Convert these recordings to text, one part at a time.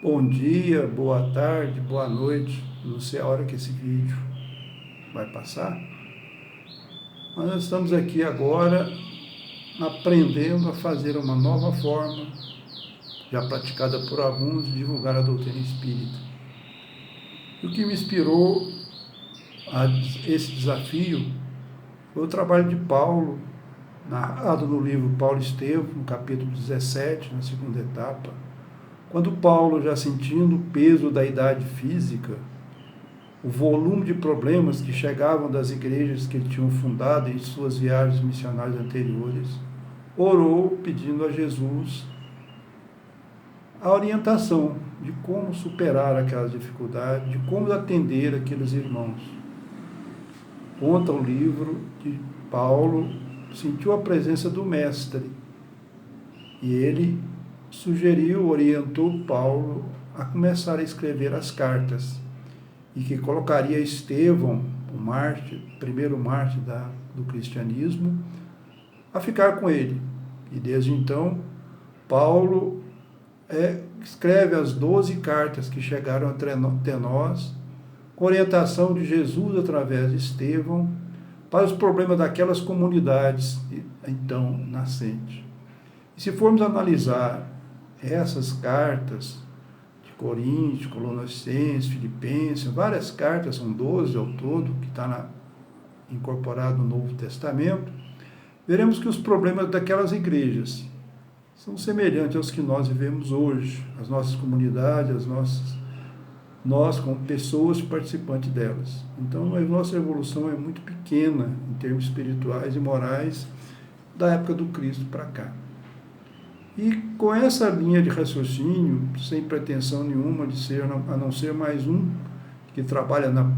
Bom dia, boa tarde, boa noite. Não sei a hora que esse vídeo vai passar, mas nós estamos aqui agora aprendendo a fazer uma nova forma, já praticada por alguns, de divulgar a doutrina espírita. E o que me inspirou a esse desafio foi o trabalho de Paulo, narrado no livro Paulo Estevam, no capítulo 17, na segunda etapa. Quando Paulo, já sentindo o peso da idade física, o volume de problemas que chegavam das igrejas que ele tinha fundado em suas viagens missionárias anteriores, orou pedindo a Jesus a orientação de como superar aquelas dificuldades, de como atender aqueles irmãos. Conta o livro que Paulo sentiu a presença do Mestre e ele sugeriu, orientou Paulo a começar a escrever as cartas e que colocaria Estevão, o mártir, primeiro mártir do cristianismo, a ficar com ele. E desde então, Paulo escreve as 12 cartas que chegaram até nós, com orientação de Jesus através de Estevão, para os problemas daquelas comunidades então nascentes. E se formos analisar essas cartas de Coríntios, Colossenses, Filipenses, várias cartas, são 12 ao todo, que está incorporado no Novo Testamento, veremos que os problemas daquelas igrejas são semelhantes aos que nós vivemos hoje, as nossas comunidades, nós como pessoas participantes delas. Então, a nossa evolução é muito pequena em termos espirituais e morais da época do Cristo para cá. E com essa linha de raciocínio, sem pretensão nenhuma de ser, a não ser mais um que trabalha na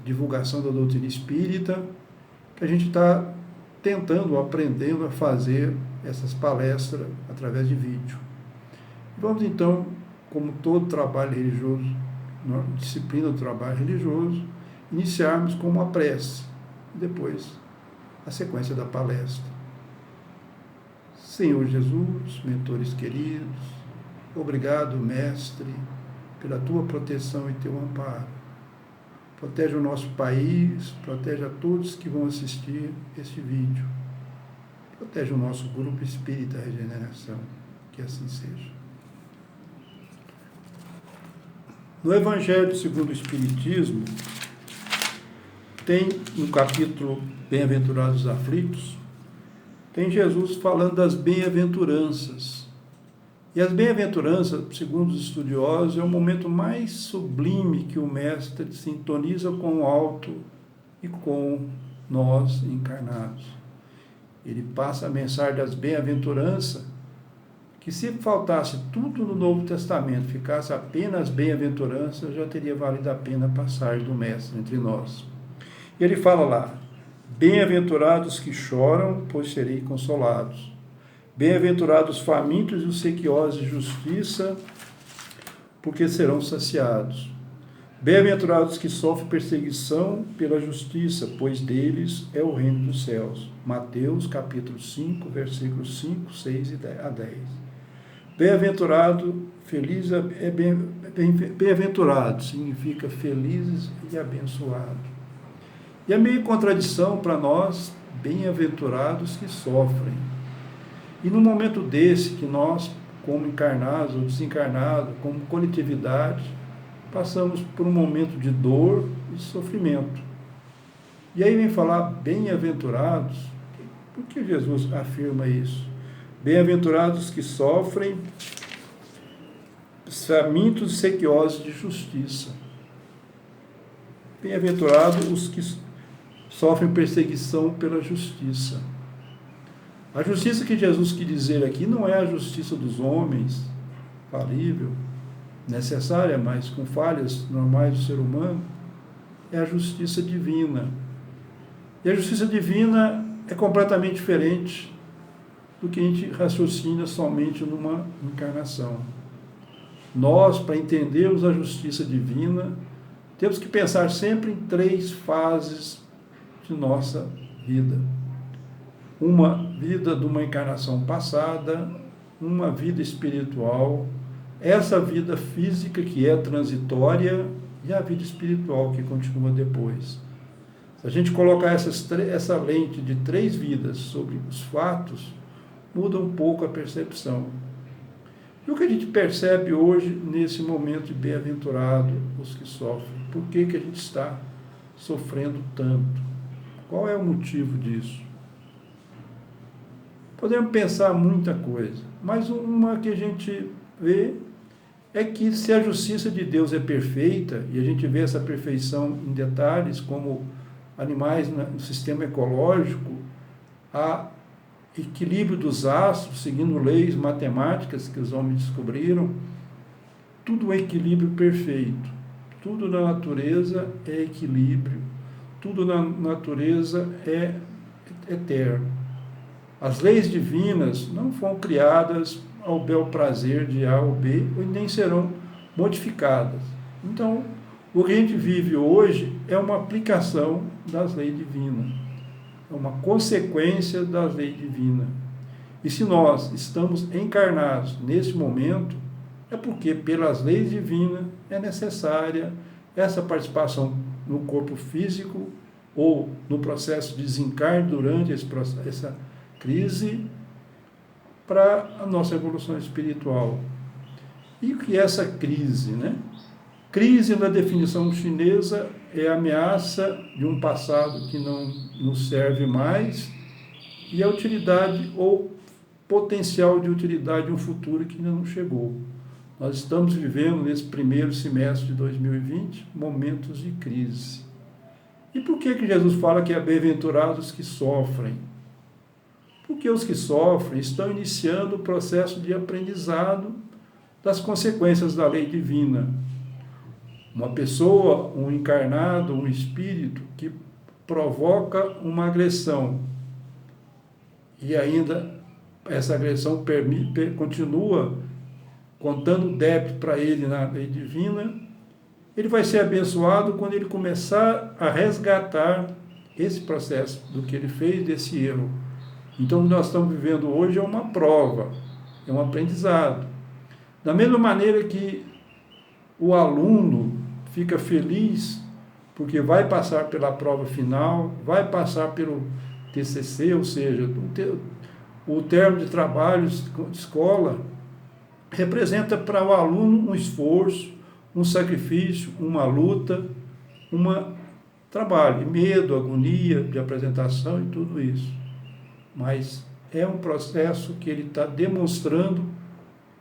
divulgação da doutrina espírita, que a gente está tentando, aprendendo a fazer essas palestras através de vídeo. Vamos então, como todo trabalho religioso, disciplina do trabalho religioso, iniciarmos com uma prece, e depois a sequência da palestra. Senhor Jesus, mentores queridos, obrigado, Mestre, pela tua proteção e teu amparo. Protege o nosso país, protege a todos que vão assistir este vídeo. Protege o nosso grupo Espírita Regeneração, que assim seja. No Evangelho segundo o Espiritismo, tem no capítulo Bem-aventurados os aflitos, tem Jesus falando das bem-aventuranças. E as bem-aventuranças, segundo os estudiosos, é o momento mais sublime que o Mestre sintoniza com o alto e com nós encarnados. Ele passa a mensagem das bem-aventuranças, que se faltasse tudo no Novo Testamento, ficasse apenas bem-aventuranças, já teria valido a pena a passagem do Mestre entre nós. E ele fala lá: bem-aventurados que choram, pois serei consolados. Bem-aventurados os famintos e os sequiosos de justiça, porque serão saciados. Bem-aventurados que sofrem perseguição pela justiça, pois deles é o reino dos céus. Mateus capítulo 5, versículos 5, 6 a 10. Bem-aventurado, bem-aventurado significa felizes e abençoados. E é meio contradição para nós, bem-aventurados que sofrem. E no momento desse, que nós, como encarnados ou desencarnados, como coletividade, passamos por um momento de dor e sofrimento. E aí vem falar bem-aventurados. Por que Jesus afirma isso? Bem-aventurados que sofrem, famintos e sequiosos de justiça. Bem-aventurados os que sofrem perseguição pela justiça. A justiça que Jesus quis dizer aqui não é a justiça dos homens, falível, necessária, mas com falhas normais do ser humano, é a justiça divina. E a justiça divina é completamente diferente do que a gente raciocina somente numa encarnação. Nós, para entendermos a justiça divina, temos que pensar sempre em 3 fases de nossa vida. Uma vida de uma encarnação passada, uma vida espiritual essa vida física que é transitória e a vida espiritual que continua depois. Se a gente colocar essa lente de 3 vidas sobre os fatos, muda um pouco a percepção. E o que a gente percebe hoje, nesse momento de bem-aventurado, os que sofrem? Por que a gente está sofrendo tanto? Qual é o motivo disso? Podemos pensar muita coisa, mas uma que a gente vê é que se a justiça de Deus é perfeita, e a gente vê essa perfeição em detalhes, como animais no sistema ecológico, há equilíbrio dos astros, seguindo leis matemáticas que os homens descobriram, tudo é equilíbrio perfeito. Tudo na natureza é equilíbrio. Tudo na natureza é eterno. As leis divinas não foram criadas ao bel prazer de A ou B, e nem serão modificadas. Então, o que a gente vive hoje é uma aplicação das leis divinas. É uma consequência das leis divinas. E se nós estamos encarnados nesse momento, é porque pelas leis divinas é necessária essa participação no corpo físico ou no processo de desencarne durante essa crise para a nossa evolução espiritual. E o que é essa crise, né? Crise, na definição chinesa, é a ameaça de um passado que não nos serve mais e a utilidade ou potencial de utilidade de um futuro que ainda não chegou. Nós estamos vivendo, nesse primeiro semestre de 2020, momentos de crise. E por que Jesus fala que é bem-aventurados os que sofrem? Porque os que sofrem estão iniciando o processo de aprendizado das consequências da lei divina. Uma pessoa, um encarnado, um espírito que provoca uma agressão e ainda essa agressão continua contando débito para ele na lei divina, ele vai ser abençoado quando ele começar a resgatar esse processo do que ele fez, desse erro. Então, o que nós estamos vivendo hoje é uma prova, é um aprendizado. Da mesma maneira que o aluno fica feliz porque vai passar pela prova final, vai passar pelo TCC, ou seja, o termo de trabalhos de escola, representa para o aluno um esforço, um sacrifício, uma luta, trabalho, medo, agonia de apresentação e tudo isso. Mas é um processo que ele está demonstrando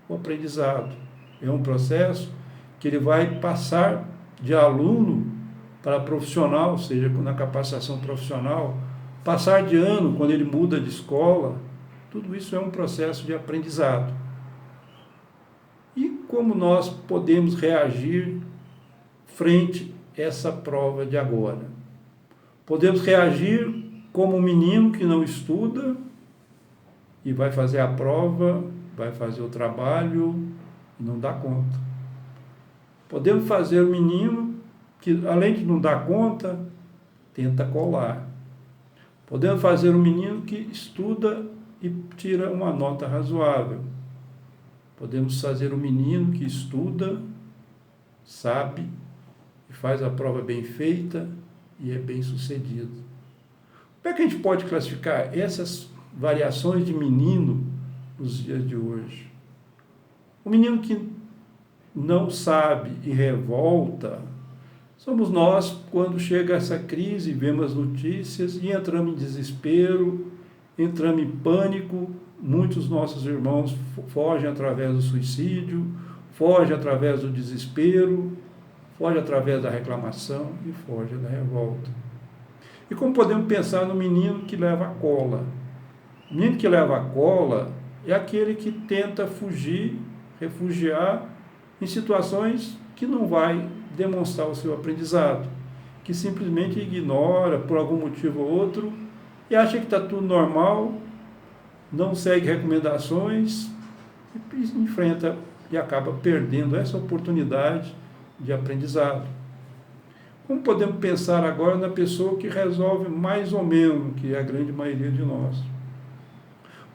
o aprendizado. É um processo que ele vai passar de aluno para profissional, ou seja, na capacitação profissional, passar de ano quando ele muda de escola. Tudo isso é um processo de aprendizado. E como nós podemos reagir frente a essa prova de agora? Podemos reagir como um menino que não estuda e vai fazer a prova, vai fazer o trabalho e não dá conta. Podemos fazer o menino que, além de não dar conta, tenta colar. Podemos fazer o menino que estuda e tira uma nota razoável. Podemos fazer o menino que estuda, sabe, e faz a prova bem feita e é bem sucedido. Como é que a gente pode classificar essas variações de menino nos dias de hoje? O menino que não sabe e revolta, somos nós quando chega essa crise, vemos as notícias e entramos em desespero, entramos em pânico. Muitos nossos irmãos fogem através do suicídio, fogem através do desespero, fogem através da reclamação e fogem da revolta. E como podemos pensar no menino que leva a cola? O menino que leva a cola é aquele que tenta fugir, refugiar em situações que não vai demonstrar o seu aprendizado, que simplesmente ignora por algum motivo ou outro e acha que está tudo normal, não segue recomendações e enfrenta e acaba perdendo essa oportunidade de aprendizado. Como podemos pensar agora na pessoa que resolve mais ou menos, que é a grande maioria de nós?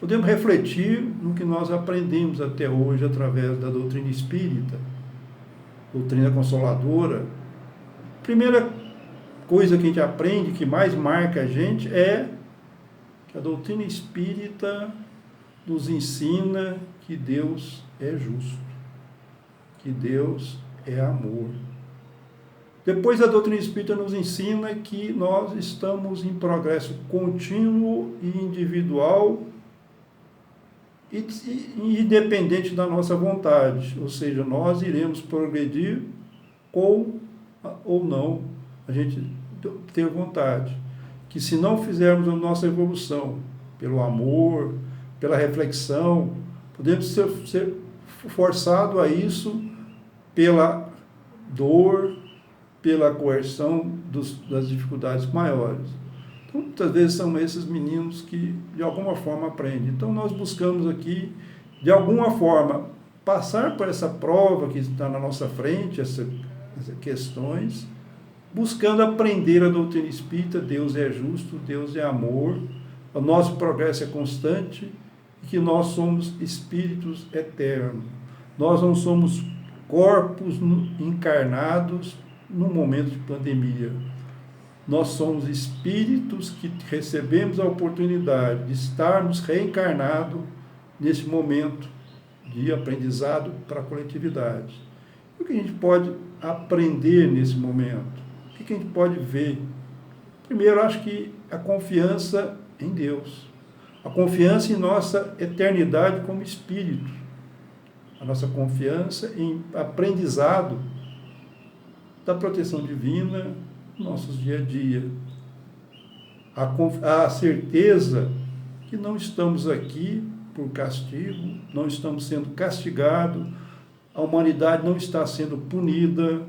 podemos refletir no que nós aprendemos até hoje através da doutrina espírita, doutrina consoladora. Primeira coisa que a gente aprende, que mais marca a gente, é que a doutrina espírita nos ensina que Deus é justo, que Deus é amor. Depois a doutrina espírita nos ensina que nós estamos em progresso contínuo e individual e independente da nossa vontade, ou seja, nós iremos progredir ou não, a gente ter vontade. Que se não fizermos a nossa evolução pelo amor, pela reflexão, podemos ser forçados a isso pela dor, pela coerção das dificuldades maiores. Então, muitas vezes são esses meninos que, de alguma forma, aprendem. Então, nós buscamos aqui, de alguma forma, passar por essa prova que está na nossa frente, essas questões, buscando aprender a doutrina espírita. Deus é justo, Deus é amor, o nosso progresso é constante e que nós somos espíritos eternos. Nós não somos corpos encarnados no momento de pandemia. Nós somos espíritos que recebemos a oportunidade de estarmos reencarnados nesse momento de aprendizado para a coletividade. O que a gente pode aprender nesse momento? O que a gente pode ver? Primeiro, acho que a confiança em Deus, a confiança em nossa eternidade como espírito, a nossa confiança em aprendizado da proteção divina nos nossos dia a dia, a certeza que não estamos aqui por castigo, não estamos sendo castigados, a humanidade não está sendo punida,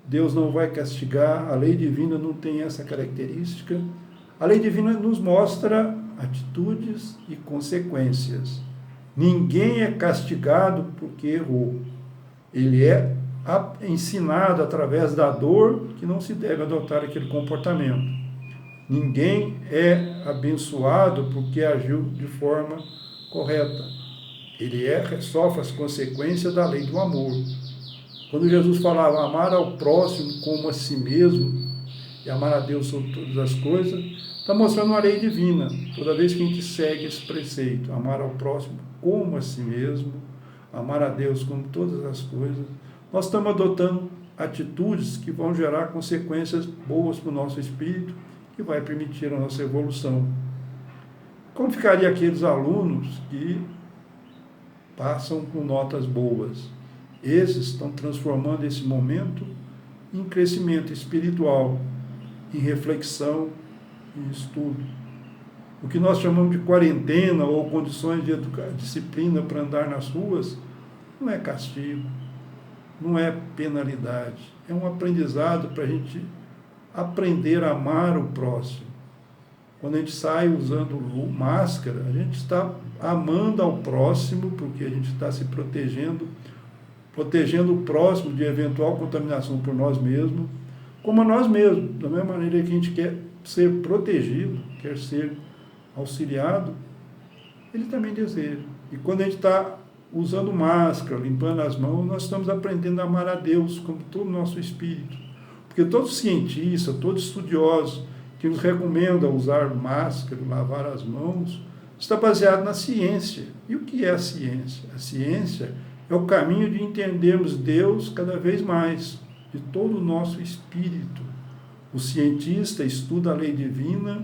Deus não vai castigar, a lei divina não tem essa característica. A lei divina nos mostra atitudes e consequências. Ninguém é castigado porque errou. Ele é ensinado através da dor que não se deve adotar aquele comportamento. Ninguém é abençoado porque agiu de forma correta. Ele sofre as consequências da lei do amor. Quando Jesus falava amar ao próximo como a si mesmo e amar a Deus sobre todas as coisas, está mostrando uma lei divina. Toda vez que a gente segue esse preceito, amar ao próximo como a si mesmo, amar a Deus como todas as coisas, nós estamos adotando atitudes que vão gerar consequências boas para o nosso espírito, que vai permitir a nossa evolução. Como ficaria aqueles alunos que passam com notas boas? Esses estão transformando esse momento em crescimento espiritual, em reflexão, em estudo. O que nós chamamos de quarentena ou condições de disciplina para andar nas ruas, não é castigo, não é penalidade, é um aprendizado para a gente aprender a amar o próximo. Quando a gente sai usando máscara, a gente está amando ao próximo, porque a gente está se protegendo o próximo de eventual contaminação por nós mesmos, como a nós mesmos, da mesma maneira que a gente quer ser protegido, quer ser auxiliado, ele também deseja. E quando a gente está usando máscara, limpando as mãos, nós estamos aprendendo a amar a Deus como todo o nosso espírito. Porque todo cientista, todo estudioso que nos recomenda usar máscara, lavar as mãos, está baseado na ciência. E o que é a ciência? A ciência é o caminho de entendermos Deus cada vez mais, de todo o nosso espírito. O cientista estuda a lei divina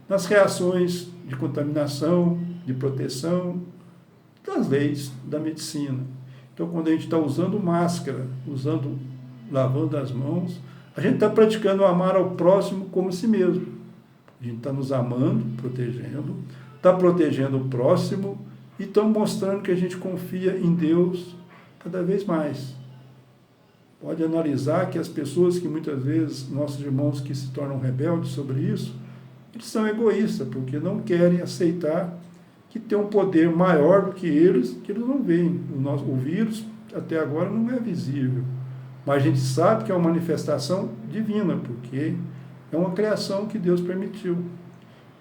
nas reações de contaminação, de proteção, das leis da medicina. Então, quando a gente está usando máscara, lavando as mãos, a gente está praticando o amar ao próximo como a si mesmo. A gente está nos amando, protegendo, está protegendo o próximo e estamos mostrando que a gente confia em Deus cada vez mais. Pode analisar que as pessoas que muitas vezes, nossos irmãos que se tornam rebeldes sobre isso, eles são egoístas, porque não querem aceitar que tem um poder maior do que eles não veem. O vírus, até agora, não é visível. Mas a gente sabe que é uma manifestação divina, porque é uma criação que Deus permitiu.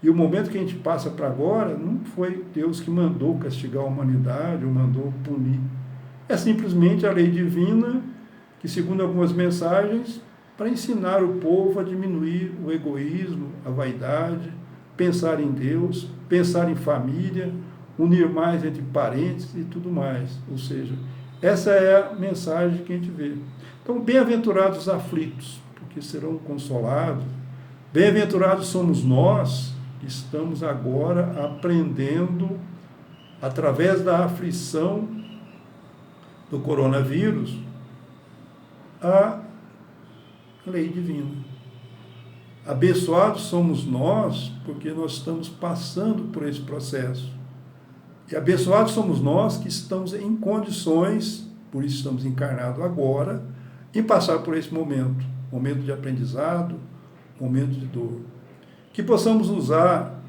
E o momento que a gente passa para agora, não foi Deus que mandou castigar a humanidade ou mandou punir. É simplesmente a lei divina, que segundo algumas mensagens, para ensinar o povo a diminuir o egoísmo, a vaidade, pensar em Deus, pensar em família, unir mais entre parentes e tudo mais. Ou seja, essa é a mensagem que a gente vê. Então, bem-aventurados os aflitos, porque serão consolados. Bem-aventurados somos nós, que estamos agora aprendendo, através da aflição do coronavírus, a lei divina. Abençoados somos nós, porque nós estamos passando por esse processo. E abençoados somos nós que estamos em condições, por isso estamos encarnados agora, em passar por esse momento de aprendizado, momento de dor. Que possamos usar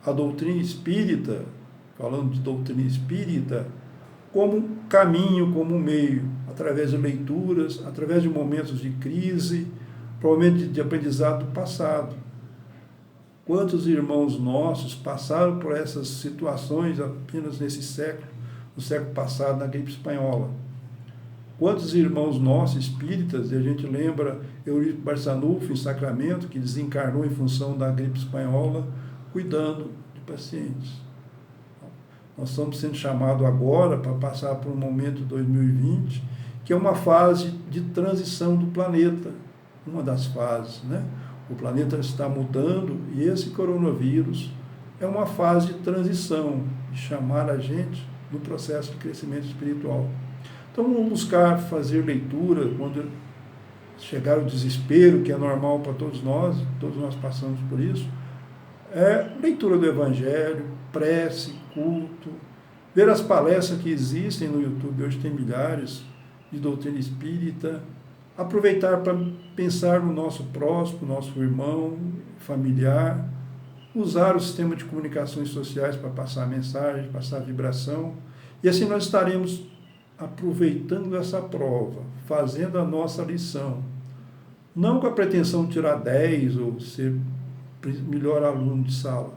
a doutrina espírita, falando de doutrina espírita, como caminho, como meio, através de leituras, através de momentos de crise, provavelmente de aprendizado do passado. Quantos irmãos nossos passaram por essas situações apenas nesse século, no século passado, na gripe espanhola? Quantos irmãos nossos espíritas, e a gente lembra Eurico Barçanufo, em Sacramento, que desencarnou em função da gripe espanhola, cuidando de pacientes. Nós estamos sendo chamados agora para passar por um momento de 2020, que é uma fase de transição do planeta, uma das fases, né? O planeta está mudando e esse coronavírus é uma fase de transição, de chamar a gente no processo de crescimento espiritual. Então vamos buscar fazer leitura quando chegar o desespero, que é normal para todos nós passamos por isso, leitura do Evangelho, prece, culto, ver as palestras que existem no YouTube, hoje tem milhares, de doutrina espírita, aproveitar para pensar no nosso próximo, nosso irmão, familiar, usar o sistema de comunicações sociais para passar mensagem, passar vibração, e assim nós estaremos aproveitando essa prova, fazendo a nossa lição, não com a pretensão de tirar 10 ou ser melhor aluno de sala,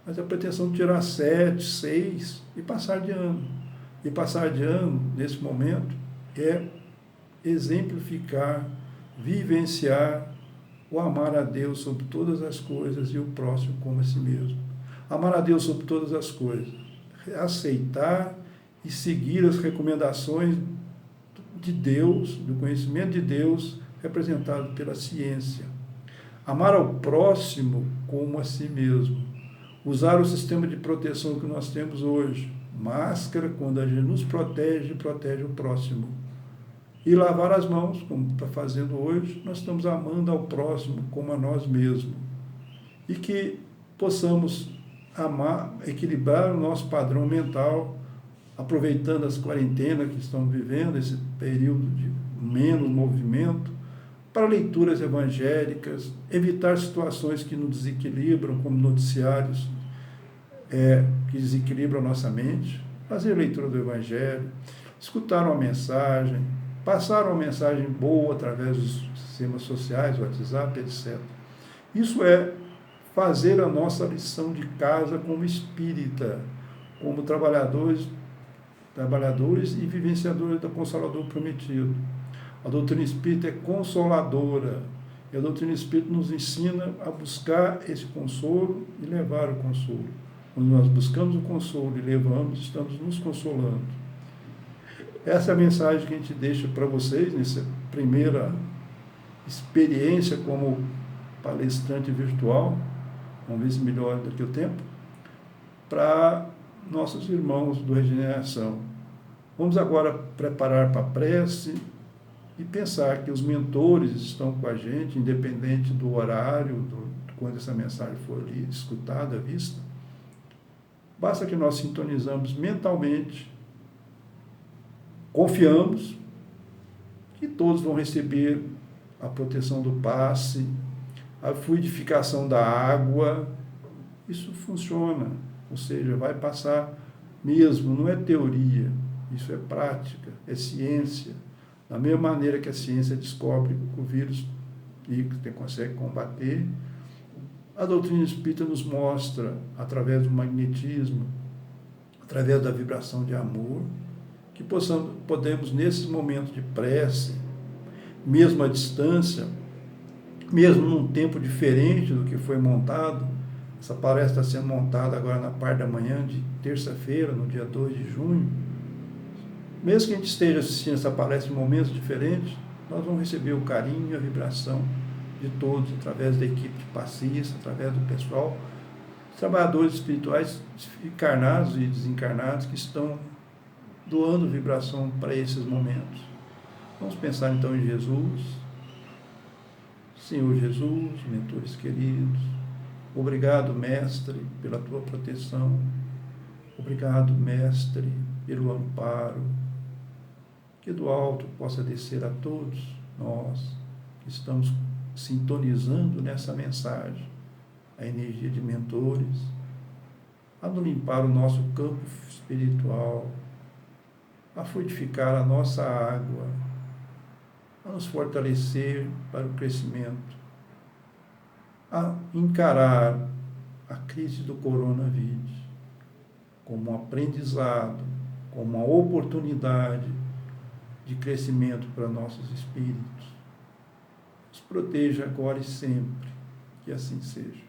mas a pretensão de tirar 7, 6 e passar de ano. E passar de ano, nesse momento, é exemplificar, vivenciar o amar a Deus sobre todas as coisas e o próximo como a si mesmo. Amar a Deus sobre todas as coisas. Aceitar e seguir as recomendações de Deus, do conhecimento de Deus, representado pela ciência. Amar ao próximo como a si mesmo. Usar o sistema de proteção que nós temos hoje. Máscara, quando a gente nos protege, protege o próximo. E lavar as mãos, como está fazendo hoje, nós estamos amando ao próximo como a nós mesmos. E que possamos amar, equilibrar o nosso padrão mental, aproveitando as quarentenas que estamos vivendo, esse período de menos movimento, para leituras evangélicas, evitar situações que nos desequilibram, como noticiários que desequilibram a nossa mente, fazer leitura do Evangelho, escutar uma mensagem, passar uma mensagem boa através dos sistemas sociais, WhatsApp, etc. Isso é fazer a nossa lição de casa como espírita, como trabalhadores e vivenciadores do Consolador Prometido. A doutrina espírita é consoladora, e a doutrina espírita nos ensina a buscar esse consolo e levar o consolo. Quando nós buscamos o consolo e levamos, estamos nos consolando. Essa é a mensagem que a gente deixa para vocês, nessa primeira experiência como palestrante virtual, vamos ver se melhora daqui a tempo, para nossos irmãos do Regeneração. Vamos agora preparar para a prece e pensar que os mentores estão com a gente, independente do horário, quando essa mensagem for ali escutada, vista. Basta que nós sintonizamos mentalmente, confiamos que todos vão receber a proteção do passe, a fluidificação da água. Isso funciona, ou seja, vai passar mesmo, não é teoria, isso é prática, é ciência. Da mesma maneira que a ciência descobre que o vírus consegue combater, A doutrina espírita nos mostra, através do magnetismo, através da vibração de amor, que podemos, nesses momentos de prece, mesmo à distância, mesmo num tempo diferente do que foi montado, essa palestra está sendo montada agora na parte da manhã de terça-feira, no dia 2 de junho, mesmo que a gente esteja assistindo essa palestra em momentos diferentes, nós vamos receber o carinho e a vibração de todos, através da equipe de passistas, através do pessoal, os trabalhadores espirituais encarnados e desencarnados que estão doando vibração para esses momentos. Vamos pensar então em Jesus. Senhor Jesus, mentores queridos, obrigado, Mestre, pela tua proteção. Obrigado, Mestre, pelo amparo. Que do alto possa descer a todos nós que estamos sintonizando nessa mensagem a energia de mentores, a nos limpar o nosso campo espiritual, a frutificar a nossa água, a nos fortalecer para o crescimento, a encarar a crise do coronavírus como um aprendizado, como uma oportunidade de crescimento para nossos espíritos. Nos proteja agora e sempre, que assim seja.